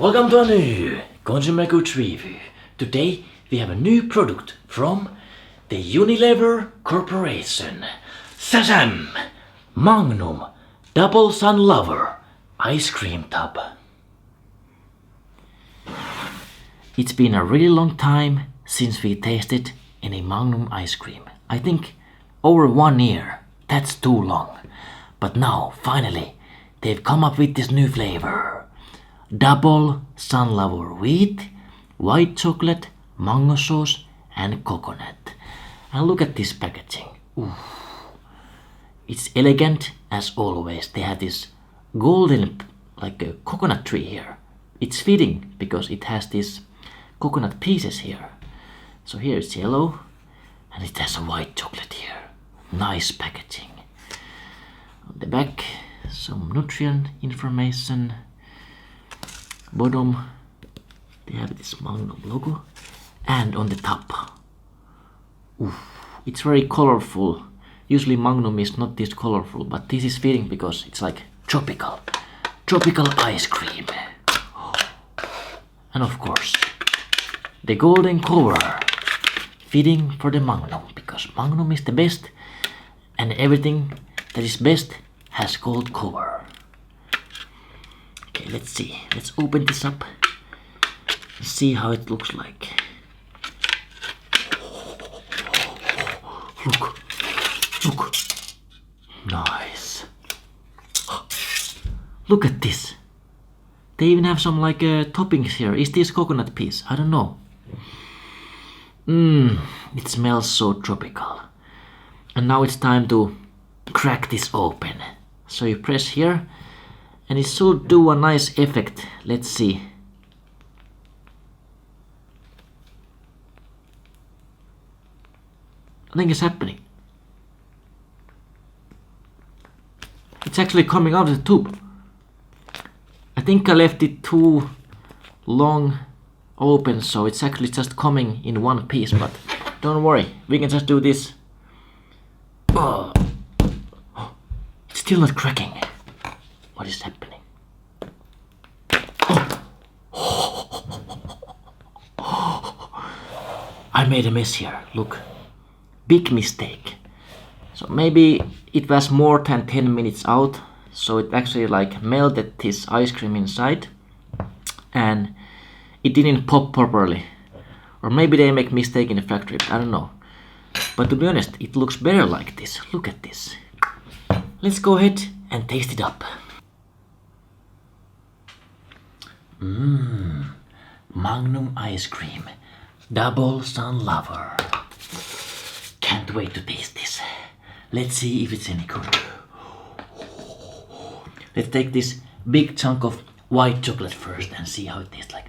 Welcome to a new Consumer Goods review. Today we have a new product from the Unilever Corporation. Shazam! Magnum Double Sunlover Ice Cream Tub. It's been a really long time since we tasted any Magnum ice cream. I think over 1 year. That's too long. But now, finally, they've come up with this new flavor. Double Sunlover wheat, white chocolate, mango sauce and coconut. And look at this packaging. Ooh. It's elegant as always. They have this golden, like a coconut tree here. It's fitting because it has these coconut pieces here. So here it's yellow and it has a white chocolate here. Nice packaging. On the back, some nutrient information. Bottom, they have this Magnum logo. And on the top, ooh, it's very colorful. Usually Magnum is not this colorful, but this is fitting because it's like tropical ice cream. And of course, the golden cover, fitting for the Magnum, because Magnum is the best and everything that is best has gold cover. Okay, let's see. Let's open this up and see how it looks like. Look. Nice. Look at this. They even have some like toppings here. Is this coconut piece? I don't know. It smells so tropical. And now it's time to crack this open. So you press here and it should do a nice effect. Let's see. Nothing is happening. It's actually coming out of the tube. I think I left it too long open, so it's actually just coming in one piece, but don't worry, we can just do this. Oh, it's still not cracking. What is happening? I made a mess here, look. Big mistake. So maybe it was more than 10 minutes out, so it actually like melted this ice cream inside and it didn't pop properly. Or maybe they make mistake in the factory, I don't know. But to be honest, it looks better like this. Look at this. Let's go ahead and taste it up. Magnum ice cream. Double Sunlover. Can't wait to taste this. Let's see if it's any good. Let's take this big chunk of white chocolate first and see how it tastes like.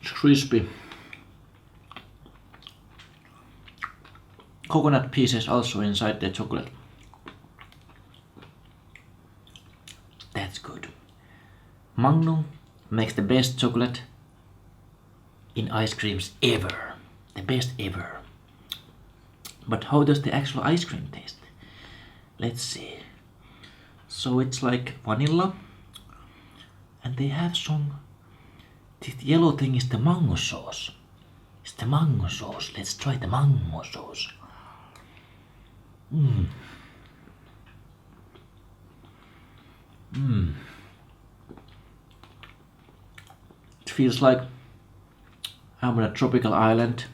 It's crispy. Coconut pieces also inside the chocolate. That's good. Magnum makes the best chocolate in ice creams ever. The best ever. But how does the actual ice cream taste? Let's see. So it's like vanilla. And they have some... This yellow thing is the mango sauce. It's the mango sauce. Let's try the mango sauce. It feels like I'm on a tropical island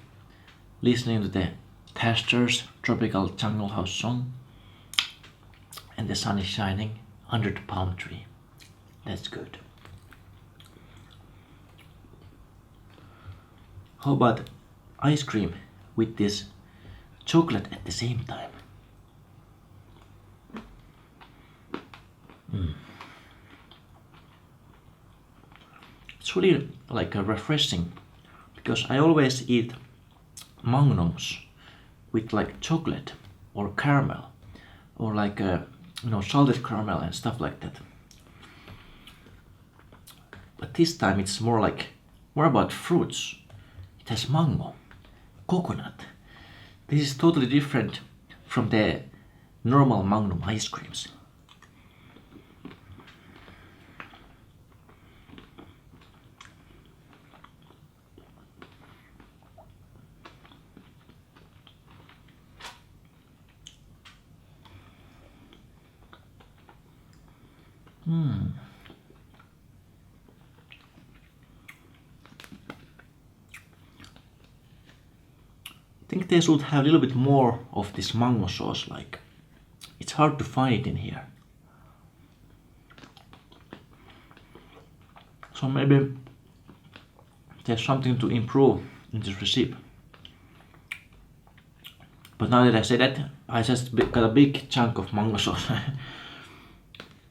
listening to the Tasters tropical jungle house song and the sun is shining under the palm tree. That's good. How about ice cream with this chocolate at the same time? It's really like a refreshing, because I always eat Magnums with like chocolate or caramel or like salted caramel and stuff like that. But this time it's more about fruits. It has mango, coconut. This is totally different from the normal Magnum ice creams. I think they should have a little bit more of this mango sauce, like it's hard to find it in here. So maybe there's something to improve in this recipe. But now that I say that, I just got a big chunk of mango sauce.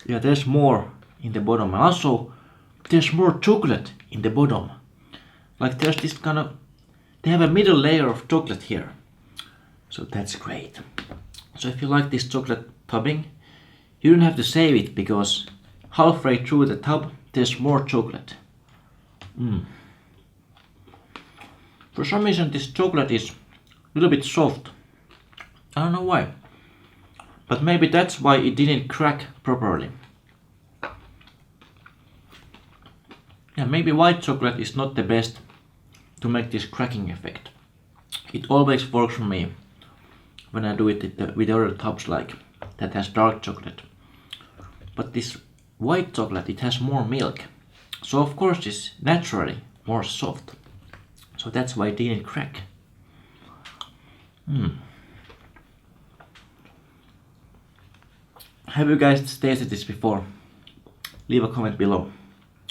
Yeah, there's more in the bottom, and also there's more chocolate in the bottom. Like there's this kind of, they have a middle layer of chocolate here. So that's great. So if you like this chocolate topping, you don't have to save it because halfway through the tub there's more chocolate. For some reason this chocolate is a little bit soft. I don't know why. But maybe that's why it didn't crack properly. Yeah, maybe white chocolate is not the best to make this cracking effect. It always works for me when I do it with other tubs like that has dark chocolate. But this white chocolate, it has more milk. So of course it's naturally more soft. So that's why it didn't crack. Have you guys tasted this before? Leave a comment below.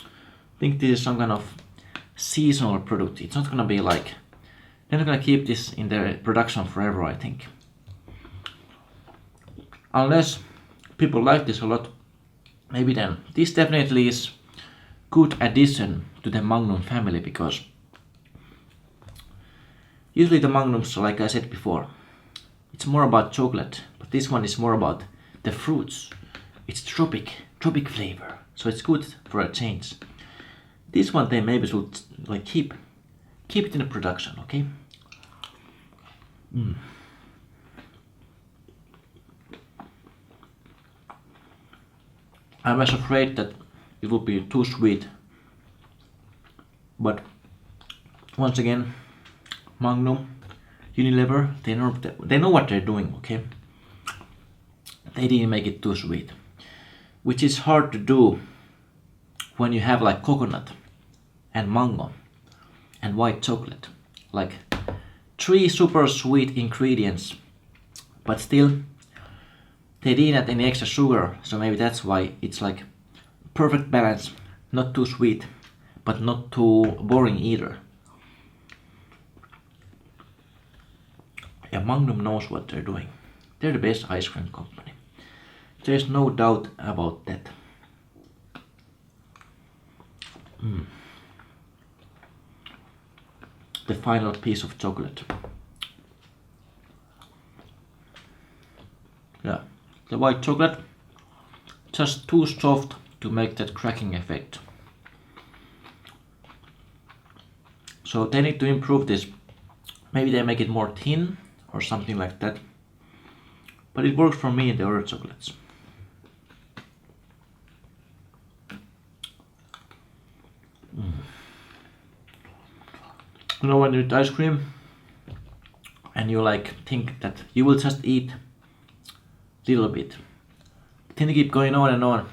I think this is some kind of seasonal product. It's not gonna be like, they're not gonna keep this in their production forever, I think. Unless people like this a lot, maybe then. This definitely is good addition to the Magnum family, because usually the Magnums, like I said before, it's more about chocolate, but this one is more about the fruits. It's tropic flavor, so it's good for a change. This one they maybe should like keep it in the production, okay? I was afraid that it would be too sweet, but once again, Magnum, Unilever, they know what they're doing, okay? They didn't make it too sweet, which is hard to do when you have like coconut and mango and white chocolate, like 3 super sweet ingredients, but still they didn't add any extra sugar, so maybe that's why it's like perfect balance, not too sweet but not too boring either. Yeah, Magnum knows what they're doing. They're the best ice cream company. There's no doubt about that. The final piece of chocolate. Yeah, the white chocolate, just too soft to make that cracking effect. So they need to improve this. Maybe they make it more thin or something like that. But it works for me in the other chocolates. You know, when you eat ice cream and you like think that you will just eat little bit, then you keep going on,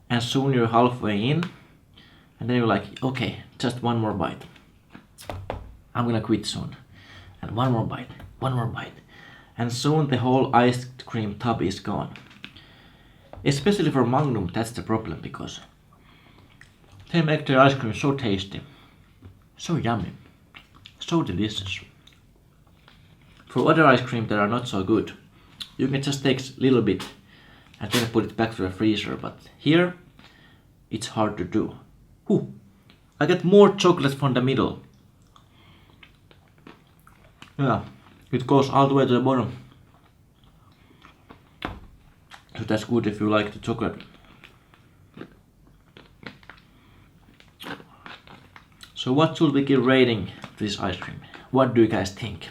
and soon you're halfway in, and then you're like, okay, just one more bite. I'm gonna quit soon. And one more bite, and soon the whole ice cream tub is gone. Especially for Magnum, that's the problem, because they make their ice cream so tasty, so yummy, so delicious. For other ice cream that are not so good, you can just take a little bit and then put it back to the freezer, but here it's hard to do. Ooh, I get more chocolate from the middle. Yeah, it goes all the way to the bottom. So that's good if you like the chocolate. So what should we give rating to this ice cream? What do you guys think?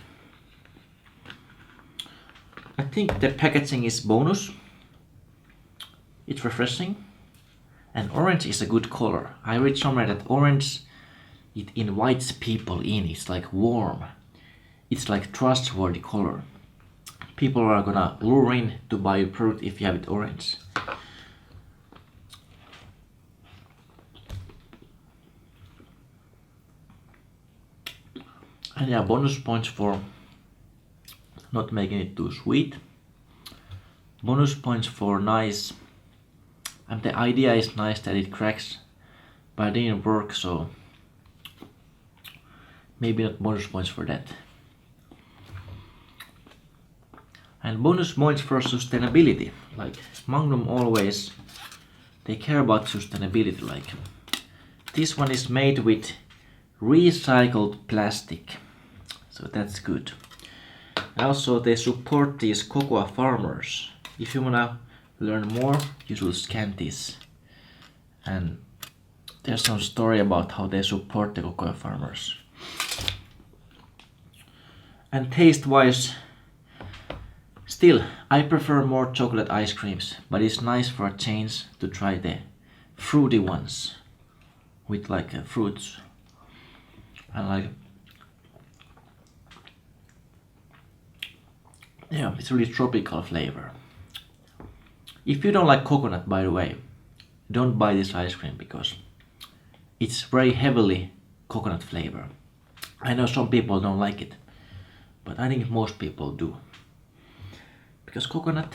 think the packaging is bonus. It's refreshing. And orange is a good color. I read somewhere that orange, it invites people in. It's like warm. It's like trustworthy color. People are gonna lure in to buy your product if you have it orange. And yeah, bonus points for not making it too sweet. Bonus points for nice. And the idea is nice that it cracks, but it didn't work, so maybe not bonus points for that. And bonus points for sustainability. Like Magnum always, they care about sustainability. Like this one is made with recycled plastic, so that's good. And also they support these cocoa farmers. If you wanna learn more, you should scan this. And there's some story about how they support the cocoa farmers. And taste wise, still I prefer more chocolate ice creams, but it's nice for a change to try the fruity ones with like fruits. And like, yeah, it's really tropical flavor. If you don't like coconut, by the way, don't buy this ice cream because it's very heavily coconut flavor. I know some people don't like it, but I think most people do. Because coconut,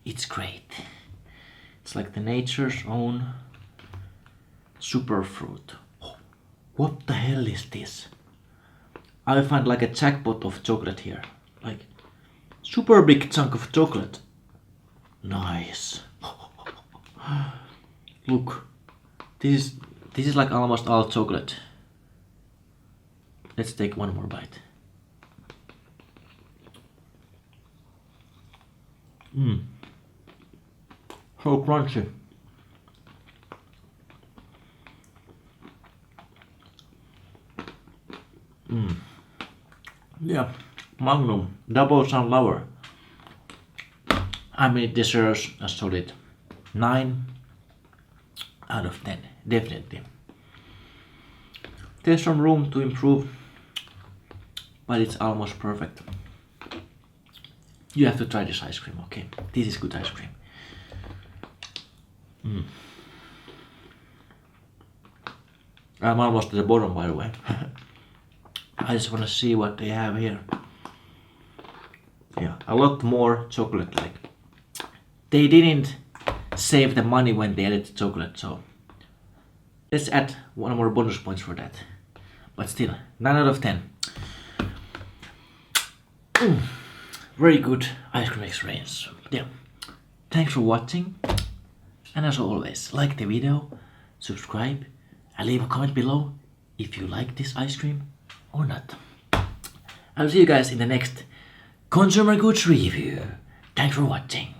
it's great. It's like the nature's own superfruit. What the hell is this? I find like a jackpot of chocolate here. Like super big chunk of chocolate. Nice. Look, this is like almost all chocolate. Let's take one more bite. So crunchy. Yeah, Magnum double Sunlover. I mean, it deserves a solid 9 out of 10, definitely. There's some room to improve, but it's almost perfect. You have to try this ice cream, okay? This is good ice cream. I'm almost at the bottom, by the way. I just want to see what they have here. Yeah, a lot more chocolate. Like they didn't save the money when they added the chocolate, so let's add one more bonus points for that. But still, 9 out of 10. Very good ice cream experience. Yeah. Thanks for watching. And as always, like the video, subscribe, and leave a comment below if you like this ice cream or not. I'll see you guys in the next Consumer Goods review. Thanks for watching.